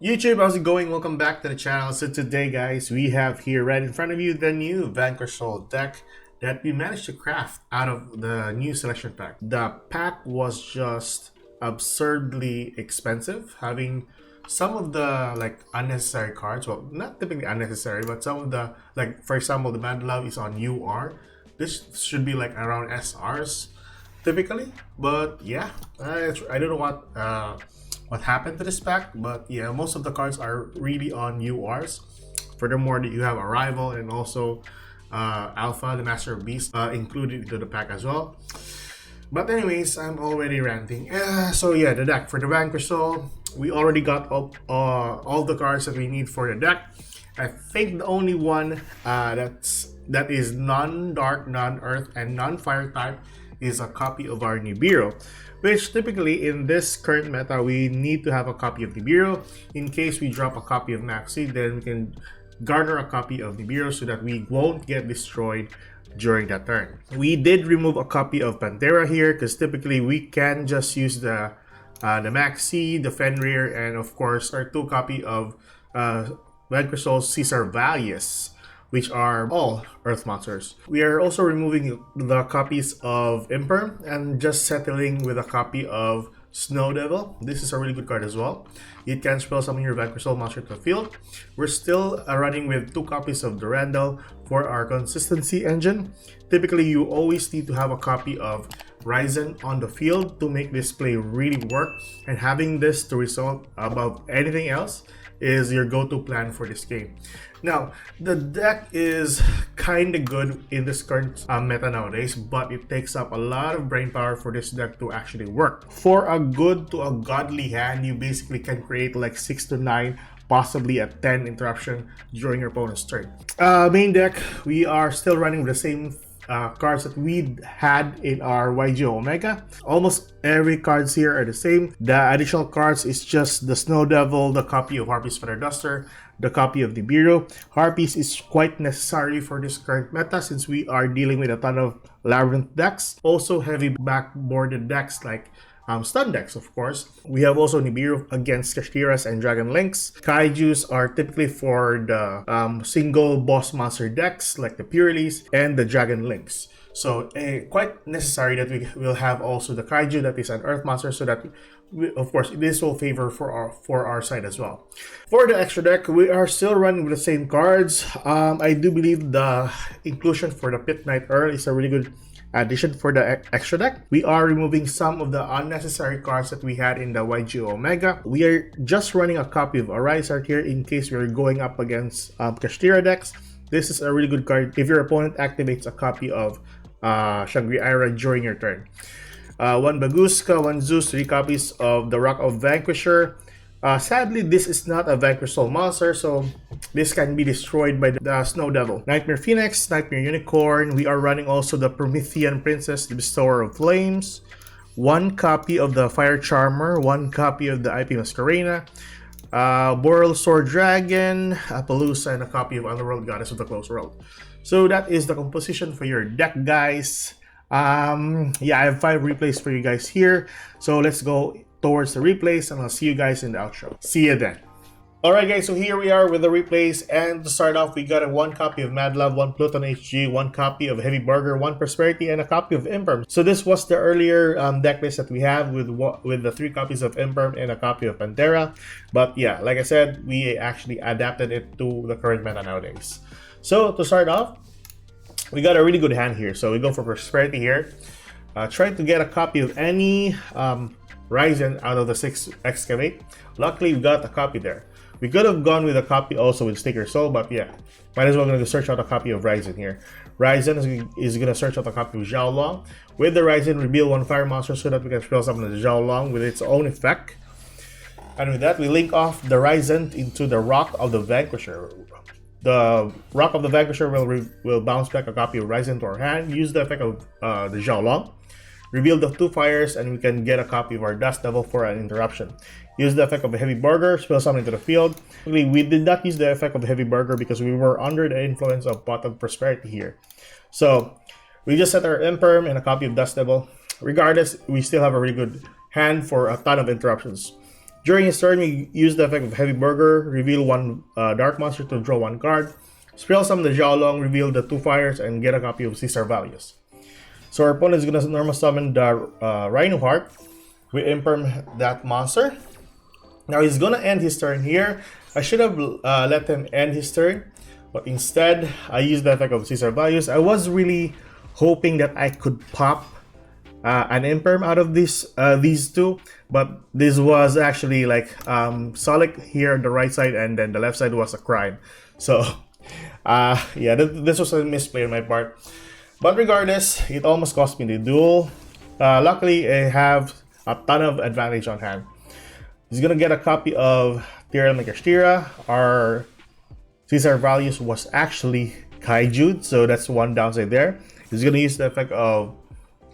YouTube, how's it going? Welcome back to the channel. So today, guys, we have here right in front of you the new Vanquish deck that we managed to craft out of the new selection pack. The pack was just absurdly expensive, having some of the unnecessary cards. Well, not typically unnecessary, but some of the, for example, the Mad Love is on UR. This should be like around SRs typically, but yeah, I don't know what happened to this pack, but yeah, most of the cards are really on URs. Furthermore, you have Arrival and also Alpha, the Master of Beast, included into the pack as well. But anyways, I'm already ranting. So yeah, the deck for the Vanquish Soul, we already got all the cards that we need for the deck. I think the only one that is non-dark, non-earth, and non-fire type is a copy of our Nibiru, which typically in this current meta we need to have a copy of Nibiru. In case we drop a copy of Maxi, then we can garner a copy of Nibiru so that we won't get destroyed during that turn. We did remove a copy of Pantera here because typically we can just use the Maxi, the Fenrir, and of course our 2 copy of Vanquish Soul Caesar Valius, which are all Earth monsters. We are also removing the copies of Imperm and just settling with a copy of Snow Devil. This is a really good card as well. It can spell summon your Vanquish Soul monster to the field. We're still running with 2 copies of Durandal for our consistency engine. Typically, you always need to have a copy of Ryzen on the field to make this play really work, and having this to result above anything else is your go-to plan for this game. Now, the deck is kind of good in this current meta nowadays, but it takes up a lot of brain power for this deck to actually work. For a good to a godly hand, you basically can create like 6 to 9, possibly a 10 interruption during your opponent's turn. Main deck, we are still running with the same cards that we had in our YugiOh Omega. Almost every cards here are the same. The additional cards is just the Snow Devil, the copy of Harpy's Feather Duster, the copy of Nibiru. Harpies is quite necessary for this current meta since we are dealing with a ton of Labyrinth decks. Also heavy backboarded decks like stun decks, of course. We have also Nibiru against Kashtiras and Dragon Links. Kaijus are typically for the single boss monster decks like the Pureleys and the Dragon Links. So quite necessary that we will have also the Kaiju that is an Earth monster, so that of course this will favor for our side as well. For the extra deck, we are still running with the same cards. I do believe the inclusion for the Pit Knight Earl is a really good addition for the extra deck. We are removing some of the unnecessary cards that we had in the YugiOh Omega. We are just running a copy of Arise Art here in case we're going up against Kashtira decks. This is a really good card if your opponent activates a copy of Shangri-Ira during your turn. 1 Baguska, 1 Zeus, 3 copies of the Rock of Vanquisher. Sadly, this is not a Vanquish Soul monster, so this can be destroyed by the Snow Devil. Nightmare Phoenix, Nightmare Unicorn. We are running also the Promethean Princess, the Bestower of Flames. 1 copy of the Fire Charmer, 1 copy of the IP Masquerena, Boral Sword Dragon, Appaloosa, and a copy of Underworld Goddess of the Close World. So that is the composition for your deck, guys. Yeah, I have 5 replays for you guys here. So let's go towards the replays and I'll see you guys in the outro. See you then. Alright guys, so here we are with the replays, and to start off we got a 1 copy of Mad Love, 1 Pluton HG, 1 copy of Heavy Burger, 1 Prosperity, and a copy of Imperm. So this was the earlier deck list that we have with the 3 copies of Imperm and a copy of Pantera. But yeah, like I said, we actually adapted it to the current meta nowadays. So to start off, we got a really good hand here. So we go for Prosperity here. Try to get a copy of any Ryzen out of the 6 Excavate. Luckily, we got a copy there. We could have gone with a copy also with Sticker Soul, but yeah, might as well gonna search out a copy of Ryzen here. Ryzen is gonna search out a copy of Zhao Long. With the Ryzen, reveal 1 fire monster so that we can spell summon the Zhao Long with its own effect. And with that, we link off the Ryzen into the Rock of the Vanquisher. The Rock of the Vanquisher will bounce back a copy of Ryzen to our hand. Use the effect of the Zhao Long. Reveal the 2 fires and we can get a copy of our Dust Devil for an interruption. Use the effect of a Heavy Burger, spell summon into the field. We did not use the effect of a Heavy Burger because we were under the influence of Pot of Prosperity here. So we just set our Imperm and a copy of Dust Devil. Regardless, we still have a really good hand for a ton of interruptions. During his turn, we use the effect of Heavy Burger, reveal one Dark Monster to draw one card. Spell summon the Xiaolong, reveal the 2 fires, and get a copy of Caesar Values. So our opponent is going to normal summon the Rhino Heart. We imperm that monster. Now he's going to end his turn here. I should have let him end his turn, but instead I used the effect of Caesar Values. I was really hoping that I could pop an imperm out of these two, but this was actually like Solic here on the right side, and then the left side was a crime. So yeah, this was a misplay on my part. But regardless, it almost cost me the duel. Luckily, I have a ton of advantage on hand. He's gonna get a copy of Tearlaments Kashtira. Our Caesar Values was actually Kaiju, so that's one downside there. He's gonna use the effect of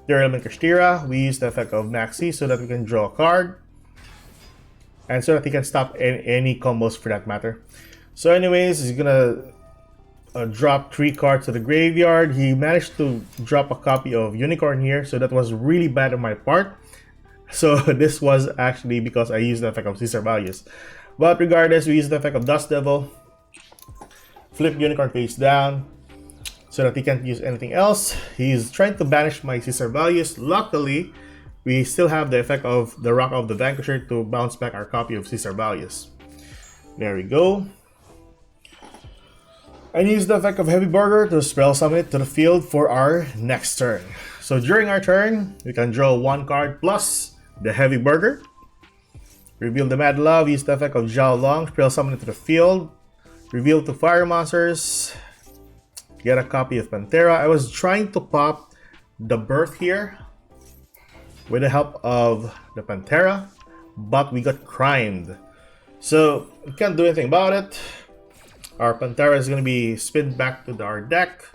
Tearlaments Kashtira. We use the effect of Maxi so that we can draw a card, and so that he can stop any combos for that matter. So anyways, he's gonna drop 3 cards to the graveyard. He managed to drop a copy of Unicorn here, so that was really bad on my part. So this was actually because I used the effect of Caesar Values. But regardless, we use the effect of Dust Devil. Flip Unicorn face down so that he can't use anything else. He's trying to banish my Caesar Values. Luckily, we still have the effect of the Rock of the Vanquisher to bounce back our copy of Caesar Values. There we go. And use the effect of Heavy Burger to spell summon it to the field for our next turn. So during our turn, we can draw 1 card plus the Heavy Burger. Reveal the Mad Love, use the effect of Xiaolong, spell summon it to the field. Reveal 2 fire monsters. Get a copy of Pantera. I was trying to pop the Birth here with the help of the Pantera, but we got crimed. So we can't do anything about it. Our Pantera is going to be spin back to our deck.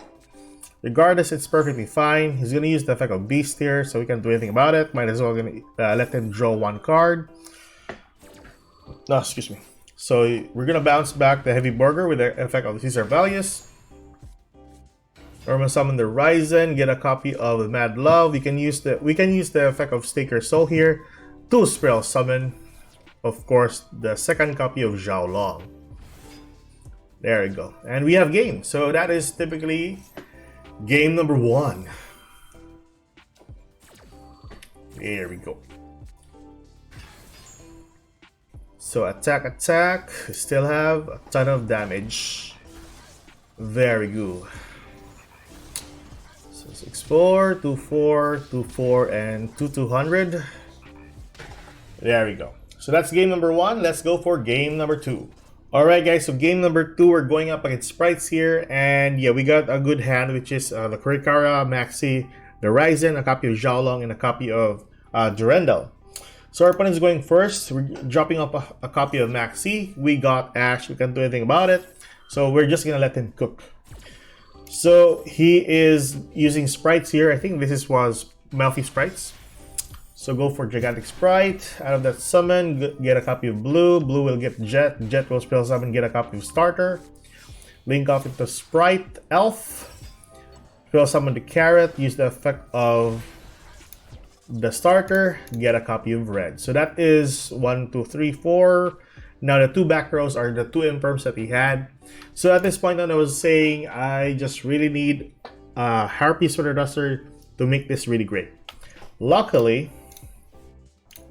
Regardless, it's perfectly fine. He's going to use the effect of Beast here, so we can't do anything about it. Might as well let him draw 1 card. No, excuse me. So we're going to bounce back the Heavy Burger with the effect of Caesar Values. Or we'll summon the Ryzen, get a copy of the Mad Love. We can use the effect of Stake Your Soul here to spell summon, of course, the second copy of Xiaolong. There we go. And we have game. So that is typically game number 1. There we go. So attack, attack. Still have a ton of damage. Very good. So 6-4, 2-4, 2-4, and 2-200. There we go. So that's game number 1. Let's go for game number 2. Alright guys, so game number 2, we're going up against Sprights here, and yeah, we got a good hand, which is the Kurikara, Maxi, the Ryzen, a copy of Xiaolong, and a copy of Durendal. So our opponent is going first. We're dropping up a copy of Maxi. We got Ash, we can't do anything about it, so we're just gonna let him cook. So he is using Sprights here. I think this was Melfi Sprights. So go for Gigantic Sprite. Out of that summon, get a copy of Blue. Blue will get Jet. Jet will spell summon, get a copy of Starter. Link off into Sprite, Elf. Spell summon the Carrot. Use the effect of the Starter. Get a copy of Red. So that is 1, 2, 3, 4. Now the 2 back rows are the 2 imperms that he had. So at this point I was saying I just really need Harpy Sweater Duster to make this really great. Luckily,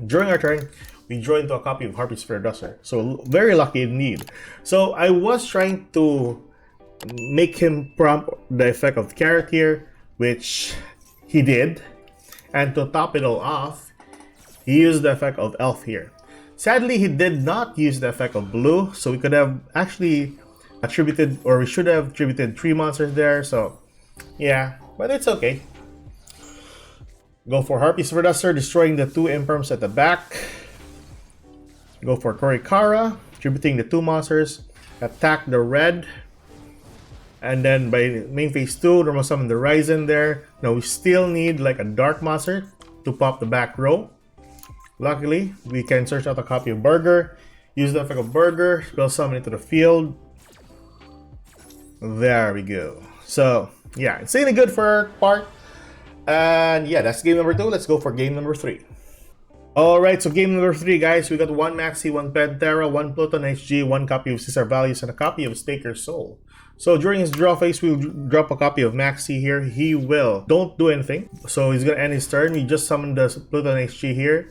during our turn, we draw into a copy of Harpy Sweater Duster. So very lucky indeed. So I was trying to make him prompt the effect of the Carrot here, which he did. And to top it all off, he used the effect of Elf here. Sadly, he did not use the effect of Blue, so we could have actually attributed, or we should have attributed 3 monsters there. So yeah, but it's okay. Go for Harpy Sweater Duster, destroying the 2 imperms at the back. Go for Kurikara, attributing the 2 monsters. Attack the red. And then by main phase 2, normal summon the Ryzen there. Now we still need like a dark monster to pop the back row. Luckily, we can search out a copy of Burger. Use the effect of Burger, spell summon it to the field. There we go. So yeah, insanely good for our part. And yeah, that's game number 2. Let's go for game number 3. Alright, so game number 3, guys. We got 1 Maxi, 1 Pantera, 1 Pluton HG, 1 copy of Caesar Values, and a copy of Staker's Soul. So during his draw phase, we'll drop a copy of Maxi here. He will don't do anything. So he's gonna end his turn. We just summoned the Pluton HG here.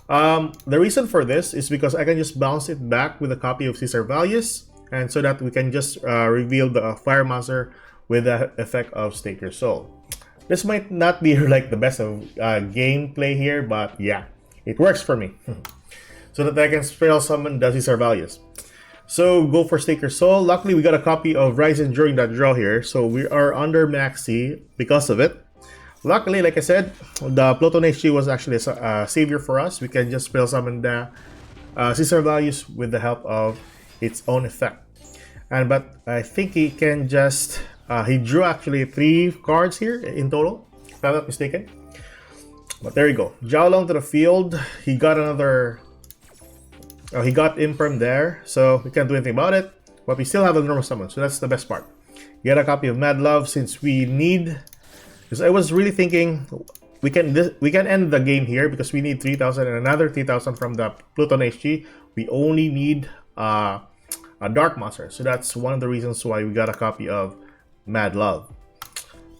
The reason for this is because I can just bounce it back with a copy of Caesar Values, and so that we can just reveal the Fire Monster with the effect of Staker's Soul. This might not be like the best of gameplay here, but yeah, it works for me. So that I can spell summon the Caesar Values. So go for Staker's Soul. Luckily, we got a copy of Ryzen during that draw here, so we are under Maxi because of it. Luckily, like I said, the Pluton HG was actually a savior for us. We can just spell summon the Caesar Values with the help of its own effect. But I think he can just he drew actually 3 cards here in total, if I'm not mistaken. But there you go. Jiaolong to the field. He got another. He got Imperm there, so we can't do anything about it. But we still have a normal summon, so that's the best part. Get a copy of Mad Love since we need. Because I was really thinking we can end the game here because we need 3,000 and another 3,000 from the Pluton HG. We only need a Dark Monster, so that's one of the reasons why we got a copy of Mad Love.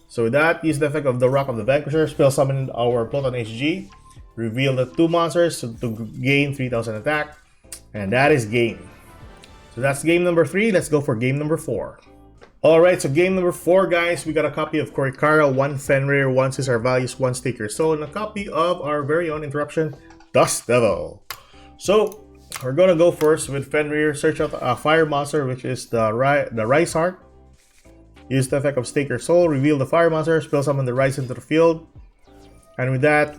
So with that, use the effect of the Rock of the Vanquisher, spell summon our Pluton HG, reveal the 2 monsters to gain 3,000 attack, and that is game. So that's game number 3. Let's go for game number 4. Alright, so game number 4, guys. We got a copy of Korikara, 1 Fenrir, 1 Caesar Values, 1 Staker's Soul, and a copy of our very own interruption, Dust Devil. So we're gonna go first with Fenrir. Search out a Fire Monster, which is the Rice Heart. Use the effect of Staker's Soul, reveal the Fire Monster, spell summon the Rice into the field. And with that,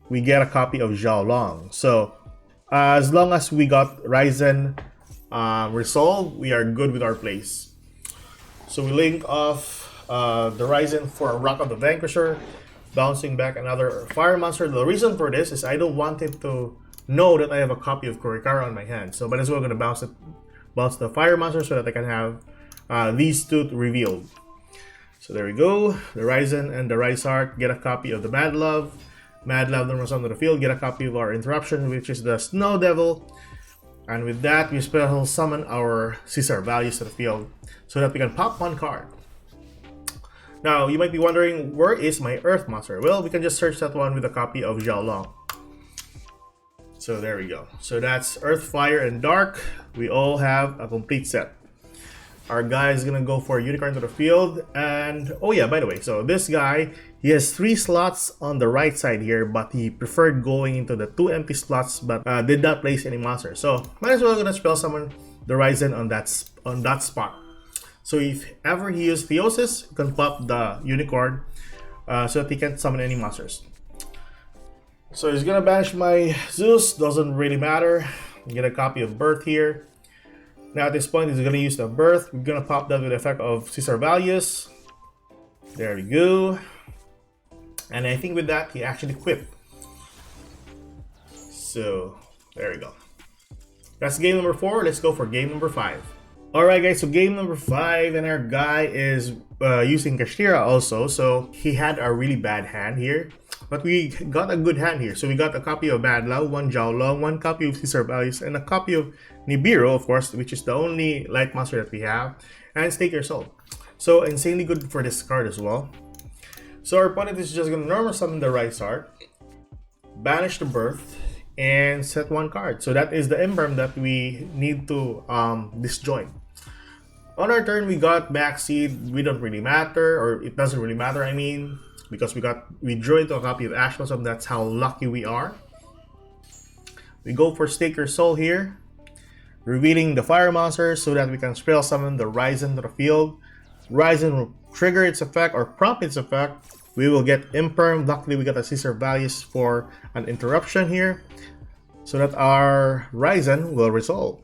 we get a copy of Jiaolong. So, as long as we got Ryzen resolved, we are good with our plays. So we link off the Ryzen for a Rock of the Vanquisher, bouncing back another Fire Monster. The reason for this is I don't want him to know that I have a copy of Korikara on my hand. So might as well gonna bounce the Fire Monster so that I can have these 2 revealed. So there we go. The Ryzen and the Rice Heart get a copy of the Mad Love. Mad Love normals onto the field, get a copy of our interruption, which is the Snow Devil. And with that, we spell summon our Caesar Values to the field so that we can pop 1 card. Now, you might be wondering, where is my Earth Monster? Well, we can just search that one with a copy of Jiaolong. So there we go. So that's Earth, Fire, and Dark. We all have a complete set. Our guy is gonna go for a Unicorn to the field. And oh yeah, by the way, so this guy, he has 3 slots on the right side here, but he preferred going into the 2 empty slots, but did not place any monsters. So might as well gonna spell summon the Ryzen on that spot. So if ever he uses Theosis, you can pop the Unicorn so that he can't summon any monsters. So he's gonna banish my Zeus, doesn't really matter. Get a copy of Birth here. Now at this point, he's gonna use the Birth. We're gonna pop that with the effect of Caesar Values. There we go. And I think with that, he actually quit. So there we go. That's game number 4. Let's go for game number 5. Alright guys, so game number 5, and our guy is using Kashtira also. So he had a really bad hand here. But we got a good hand here. So we got a copy of Mad Love, 1 Jiaolong, 1 copy of Caesar Values, and a copy of Nibiru, of course, which is the only light monster that we have, and Staker's Soul. So insanely good for this card as well. So our opponent is just going to normal summon the Rice Heart, banish the Birth, and set 1 card. So that is the Imperm that we need to disjoin. On our turn, we got Backseed. We don't really matter, or it doesn't really matter, I mean, because we drew into a copy of Ash Blossom. That's how lucky we are. We go for Staker's Soul here, revealing the Fire Monster so that we can spell summon the Ryzen to the field. Ryzen will trigger its effect or prompt its effect. We will get Imperm. Luckily, we got a Caesar Values for an interruption here so that our Ryzen will resolve.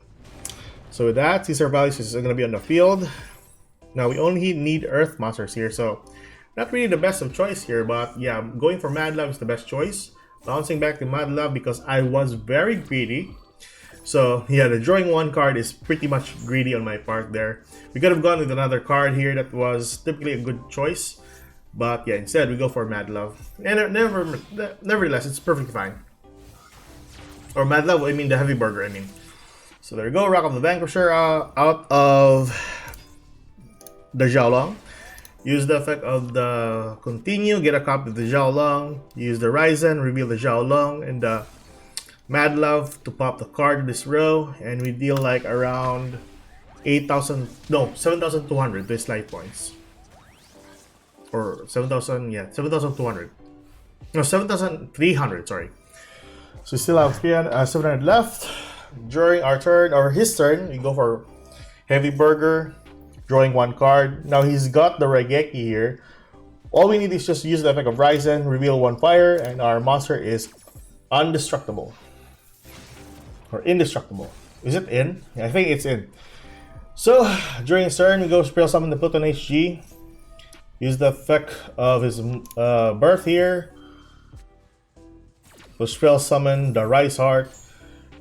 So with that, Caesar Values is going to be on the field. Now we only need Earth Monsters here, so not really the best of choice here, but yeah, going for Mad Love is the best choice. Bouncing back to Mad Love because I was very greedy. So yeah, the drawing 1 card is pretty much greedy on my part there. We could have gone with another card here that was typically a good choice. But yeah, instead we go for Mad Love. And nevertheless, it's perfectly fine. Or Mad Love, I mean the Heavy Burger, I mean. So there you go, rack of the Vanquisher out of the Xiaolong. Use the effect of the Continue, get a copy of the Xiaolong. Use the Ryzen, reveal the Xiaolong and the Mad Love to pop the card in this row. And we deal like around 7,200 to life points. Or 7,000, yeah, 7,200. No, 7,300, sorry. So we still have 700 left. During our turn, or his turn, we go for Heavy Burger, drawing one card. Now he's got the Raigeki here. All we need is just use the effect of Ryzen, reveal one fire, and our monster is undestructible. Or indestructible. Is it in? Yeah, I think it's in. So, during his turn, we go Spell Summon the Pluton HG. Use the effect of his birth here. We'll Spell Summon the Rise Heart.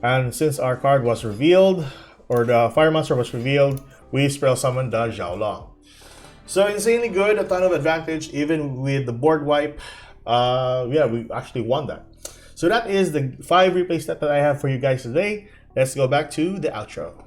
And since our card was revealed, or the Fire Monster was revealed, we Spell Summon the Xiaolong. So insanely good, a ton of advantage, even with the board wipe. Yeah, we actually won that. So that is the 5 replay set that I have for you guys today. Let's go back to the outro.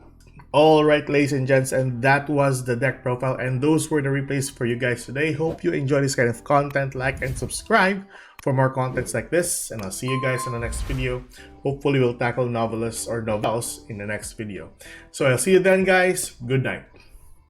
Alright, ladies and gents, and that was the deck profile, and those were the replays for you guys today. Hope you enjoy this kind of content. Like and subscribe for more contents like this, and I'll see you guys in the next video. Hopefully we'll tackle novelists or novels in the next video. So I'll see you then, guys. Good night.